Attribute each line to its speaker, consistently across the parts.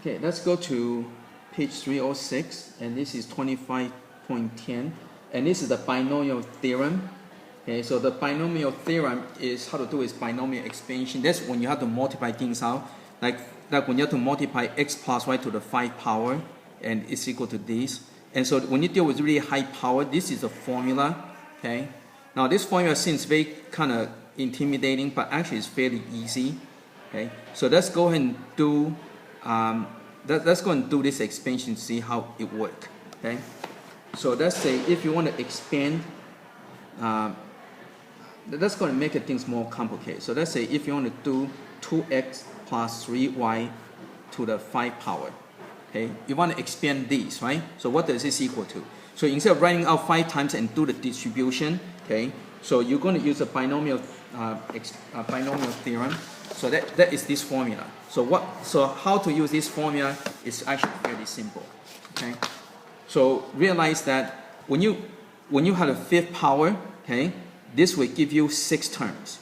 Speaker 1: Okay, let's go to page 306, and this is 25.10, and this is the binomial theorem. Okay, so the binomial theorem is how to do is binomial expansion. That's when you have to multiply things out, like when you have to multiply x plus y to the 5 power, and it's equal to this. And so when you deal with really high power, this is a formula. Okay, now this formula seems very kind of intimidating, but actually it's fairly easy. Okay, so let's go ahead and do let's go and do this expansion to see how it works. Okay, so let's say if you want to expand, let's go and make things more complicated. So let's say if you want to do 2x plus 3y to the 5 power. Okay, you want to expand these, right? So what does this equal to? So instead of writing out 5 times and do the distribution, okay, so you're going to use a binomial theorem. So that is this formula. So how to use this formula is actually fairly simple. Okay, so realize that when you have a 5th power, okay, this will give you 6 terms.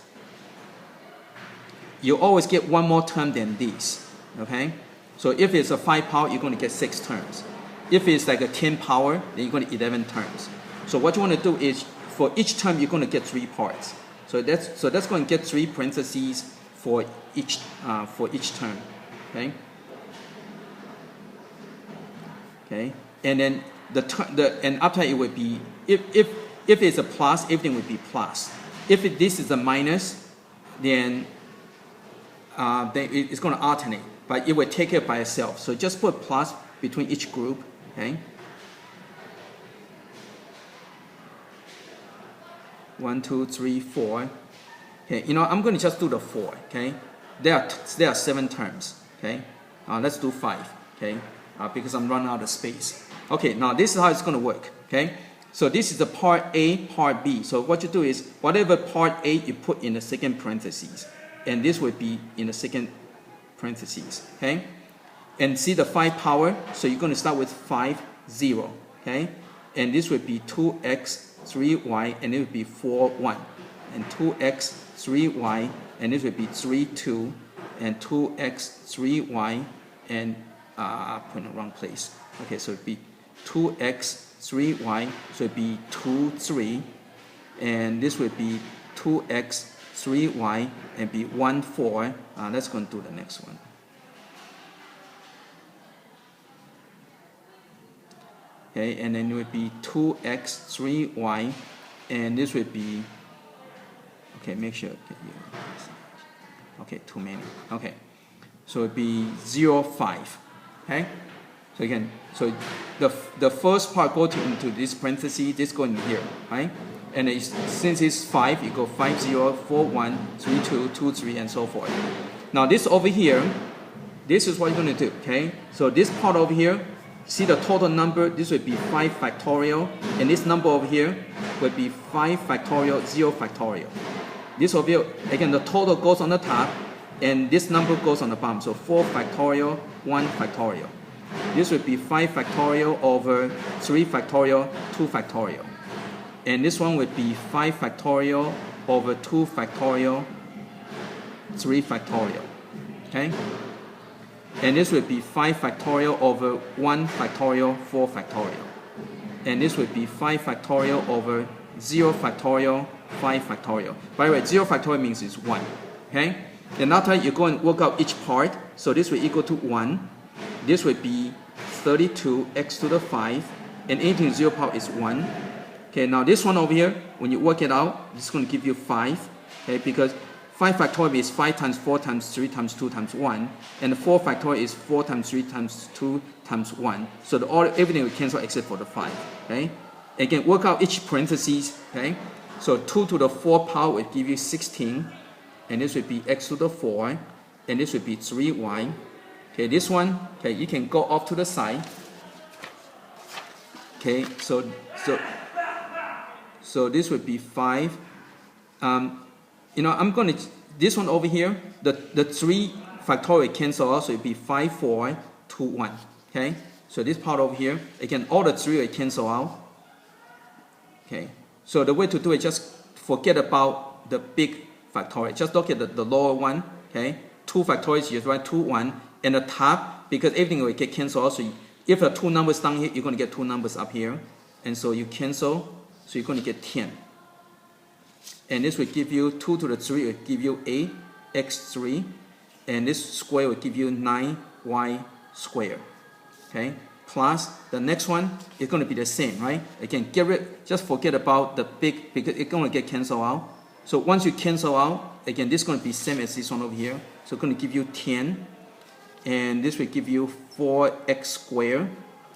Speaker 1: You always get one more term than this. Okay, so if it's a 5 power, you're going to get 6 terms. If it's like a 10 power, then you're going to get 11 terms. So what you want to do is for each term you're going to get 3 parts. So that's going to get 3 parentheses for each term. Okay. Okay. And then and after it would be if it's a plus, everything would be plus. If this is a minus, then it's going to alternate, but it will take it by itself. So just put plus between each group. Okay. 1, 2, 3, 4. Okay, you know, I'm going to just do the 4. Okay, there are 7 terms. Okay, let's do 5. Okay, because I'm running out of space. Okay, now this is how it's going to work. Okay, so this is the part A, part B. So what you do is whatever part A you put in the second parentheses, and this would be in the second parentheses. Okay, and see the 5 power. So you're going to start with 5, 0. Okay, and this would be 2x 3y, and it would be 4, 1, and 2x 3y, and this would be 3, 2, and 2x 3y, and put in the wrong place. Okay, so it'd be 2x 3y, so it'd be 2, 3, and this would be 2x 3y, and be 1, 4. Let's go and do the next one. Okay, and then it would be 2x 3y, and this would be, okay, make sure, okay, too many. Okay, so it'd be 0, 5. Okay, so again, so the first part go into this parenthesis, this go in here, right? And since it's 5, you go 5, 0, 4, 1, 3, 2, 2, 3, and so forth. Now this over here, this is what you're going to do. Okay, so this part over here, see the total number, this would be 5 factorial, and this number over here would be 5 factorial, 0 factorial. This over here, again, the total goes on the top, and this number goes on the bottom. So 4 factorial, 1 factorial. This would be 5 factorial over 3 factorial, 2 factorial. And this one would be 5 factorial over 2 factorial, 3 factorial. Okay? And this would be 5 factorial over 1 factorial, 4 factorial. And this would be 5 factorial over 0 factorial, 5 factorial. By the way, 0 factorial means it's 1. Okay? Then after you go and work out each part. So this will equal to 1. This would be 32 x to the 5. And anything in 0 power is 1. Okay, now this one over here, when you work it out, it's going to give you 5. Okay, because 5 factorial is 5 times 4 times 3 times 2 times 1. And the 4 factorial is 4 times 3 times 2 times 1. So everything will cancel except for the 5. Okay? Again, work out each parentheses. Okay? So 2 to the 4 power will give you 16. And this would be x to the 4. And this would be 3y. Okay, this one, okay, you can go off to the side. Okay, so this would be 5. You know, I'm going to, this one over here, the 3 factorial cancel out, so it'd be 5, 4, 2, 1. Okay, so this part over here, again, all the 3 will cancel out. Okay, so the way to do it, just forget about the big factorial. Just look at the lower one. Okay, 2 factorial, you just write 2, 1, And the top, because everything will get canceled out, so if the two numbers down here, you're going to get two numbers up here. And so you cancel, so you're going to get 10. And this will give you 2 to the 3, will give you 8x3. And this square will give you 9y squared. Okay? Plus, the next one is going to be the same, right? Again, just forget about the big, because it's going to get canceled out. So once you cancel out, again, this is going to be same as this one over here. So it's going to give you 10. And this will give you 4x squared.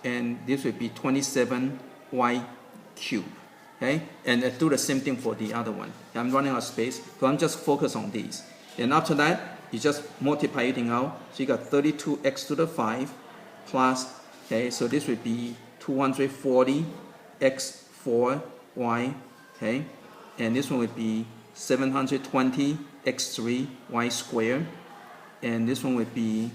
Speaker 1: And this will be 27y cubed. Okay? And do the same thing for the other one. I'm running out of space, so I'm just focused on these. And after that, you just multiply everything out. So you got 32x to the 5 plus, okay, so this would be 240x4y, okay? And this one would be 720x3y squared. And this one would be,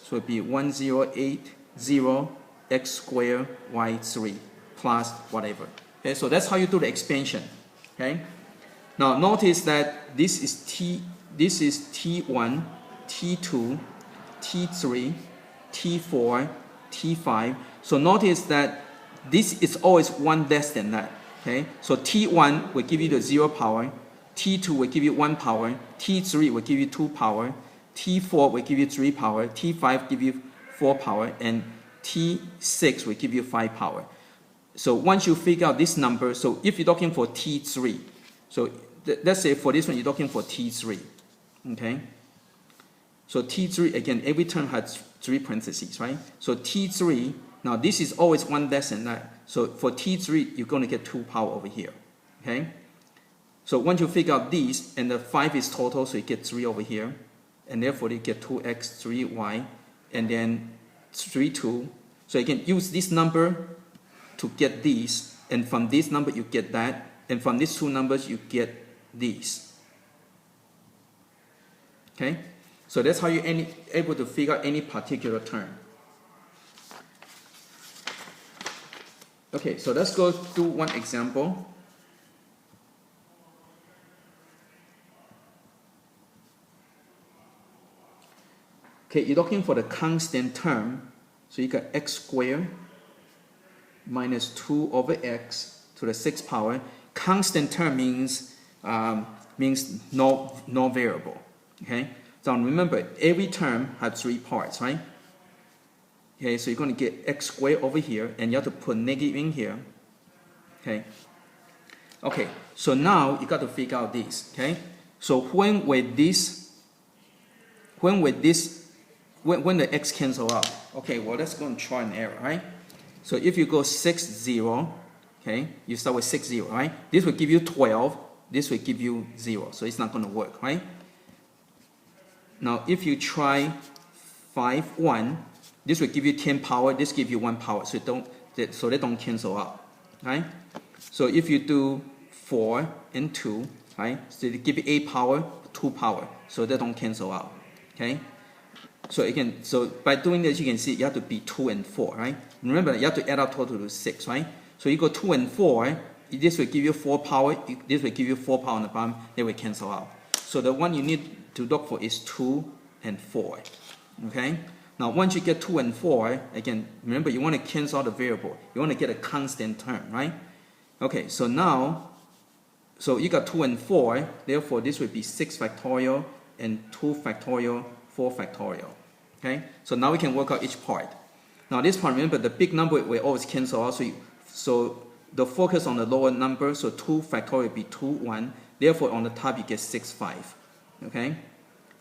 Speaker 1: so it would be 1080x squared y3 plus whatever. Okay, so that's how you do the expansion. Okay? Now notice that this is T1, T2, T3, T4, T5. So notice that this is always one less than that. Okay? So T1 will give you the 0 power, T2 will give you 1 power, T3 will give you 2 power, T4 will give you 3 power, T5 give you 4 power, and T6 will give you 5 power. So once you figure out this number, so if you're looking for T3, so let's say for this one you're looking for T3, okay? So T3, again, every term has 3 parentheses, right? So T3, now this is always one less than that. So for T3, you're going to get 2 power over here, okay? So once you figure out these, and the 5 is total, so you get 3 over here, and therefore you get 2x, 3y, and then 3, 2. So you can use this number to get these, and from this number you get that, and from these two numbers you get these. Okay? So that's how you're able to figure out any particular term. Okay, so let's go do one example. Okay, you're looking for the constant term. So you got x squared minus 2 over x to the 6th power. Constant term means no variable. Okay. So remember, every term has 3 parts, right? Okay. So you're going to get x squared over here, and you have to put negative in here. Okay. Okay. So now you got to figure out this. Okay. So when the x cancel out, okay, well, let's go and try an error, right? So if you go 6, 0, okay, you start with 6, 0, right? This will give you 12, this will give you 0, so it's not going to work, right? Now, if you try 5, 1, this will give you 10 power, this gives you 1 power, so they don't cancel out, right? So if you do 4 and 2, right, so they give you 8 power, 2 power, so they don't cancel out, okay? So again, so by doing this, you can see you have to be 2 and 4, right? Remember, you have to add up total to 6, right? So you go 2 and 4, this will give you 4 power, this will give you 4 power on the bottom, they will cancel out. So the one you need to look for is 2 and 4, okay? Now once you get 2 and 4, again, remember you want to cancel out the variable. You want to get a constant term, right? Okay, so now, so you got 2 and 4, therefore this would be 6 factorial and 2 factorial, 4 factorial. Okay, so now we can work out each part. Now this part, remember the big number will always cancel out, so the focus on the lower number, so 2 factorial will be 2, 1. Therefore on the top you get 6, 5. Okay,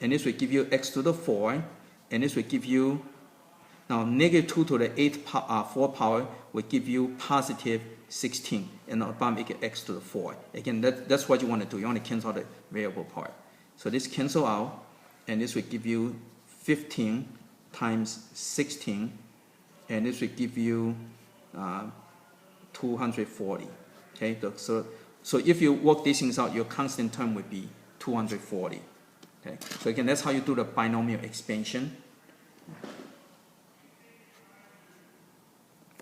Speaker 1: and this will give you x to the 4, and this will give you, now negative 2 to the 4 power will give you positive 16, and on the bottom you get x to the 4. Again, that's what you want to do. You want to cancel out the variable part. So this cancel out, and this will give you 15 times 16, and this will give you 240. Okay, so if you work these things out, your constant term would be 240. Okay, so again, that's how you do the binomial expansion.